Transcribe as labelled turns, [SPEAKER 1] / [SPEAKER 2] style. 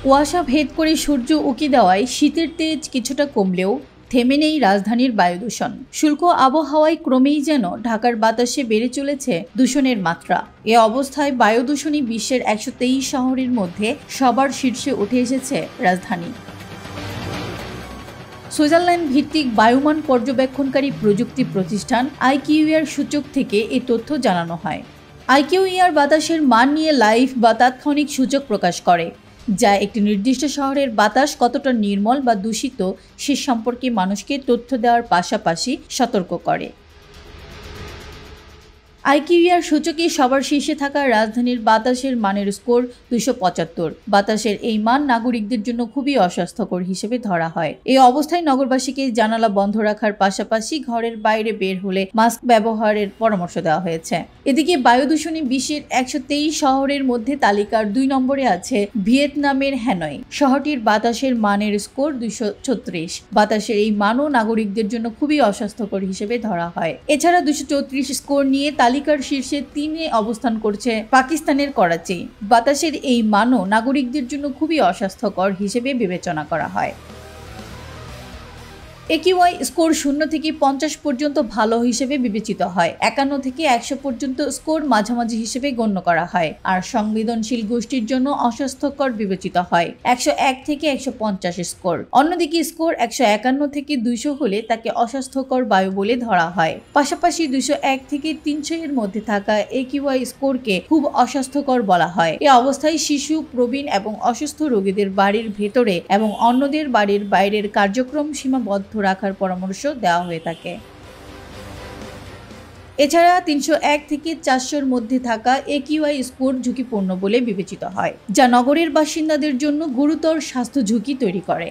[SPEAKER 1] কুয়াশা ভেদ করে সূর্য উঁকি দেওয়ায় শীতের তেজ কিছুটা কমলেও থেমে নেই রাজধানীর বায়ু দূষণ। শুষ্ক আবহাওয়ায় ক্রমেই যেন ঢাকার বাতাসে বেড়ে চলেছে দূষণের মাত্রা। এ অবস্থায় বায়ু দূষণই বিশ্বের 123 শহরের মধ্যে সবার শীর্ষে উঠে এসেছে রাজধানী। সুইজারল্যান্ড ভিত্তিক বায়ুমান পর্যবেক্ষণকারী প্রযুক্তি প্রতিষ্ঠান আইকিউইআর সূচক থেকে এই তথ্য জানানো হয়। আইকিউইআর বাতাসের মান নিয়ে লাইভ বা তাৎক্ষণিক সূচক প্রকাশ করে, যা একটি নির্দিষ্ট শহরের বাতাস কতটা নির্মল বা দূষিত সে সম্পর্কে মানুষকে তথ্য দেওয়ার পাশাপাশি সতর্ক করে। আইকিউইআর সূচকে সবার শীর্ষে থাকা রাজধানীর বাতাসের মানের স্কোর 275। বাতাসের এই মান নাগরিকদের জন্য খুবই অস্বাস্থ্যকর হিসেবে ধরা হয়। এই অবস্থায় নগরবাসীকে জানালা বন্ধ রাখার পাশাপাশি ঘরের বাইরে বের হলে মাস্ক ব্যবহারের পরামর্শ দেওয়া হয়েছে। এদিকে বায়ু দূষণে বিশ্বের 123 শহরের মধ্যে তালিকার 2 নম্বরে আছে ভিয়েতনামের হ্যানয়। শহরটির বাতাসের মানের স্কোর 236। বাতাসের এই মানও নাগরিকদের জন্য খুবই অস্বাস্থ্যকর হিসেবে ধরা হয়। এছাড়া 234 স্কোর নিয়ে তালিকার শীর্ষে 3-এ অবস্থান করছে পাকিস্তানের করাচি। বাতাসের এই মানও নাগরিকদের জন্য খুবই অস্বাস্থ্যকর হিসেবে বিবেচনা করা হয়। একিউআই স্কোর 0 থেকে 50 পর্যন্ত ভালো হিসেবে বিবেচিত হয়। 51 থেকে 100 পর্যন্ত স্কোর মাঝামাঝি হিসেবে গণ্য করা হয়, আর সংবেদনশীল গোষ্ঠীর জন্য অস্বাস্থ্যকর বিবেচিত হয়। 101 থেকে 150 স্কোর। অন্যদিকে স্কোর 151 থেকে 200 হলে তাকে অস্বাস্থ্যকর বায়ু বলে ধরা হয়। পাশাপাশি 201 থেকে 300 এর মধ্যে থাকা একিউআই স্কোরকে খুব অস্বাস্থ্যকর বলা হয়। এ অবস্থায় শিশু, প্রবীণ এবং অসুস্থ রোগীদের বাড়ির ভেতরে এবং অন্যদের বাড়ির বাইরের কার্যক্রম সীমাবদ্ধ রাখার পরামর্শ দেওয়া হয়ে থাকে। এছাড়া 301 থেকে 400-র মধ্যে থাকা একিউআই স্কোর ঝুঁকিপূর্ণ বলে বিবেচিত হয়, যা নগরের বাসিন্দাদের জন্য গুরুতর স্বাস্থ্য ঝুঁকি তৈরি করে।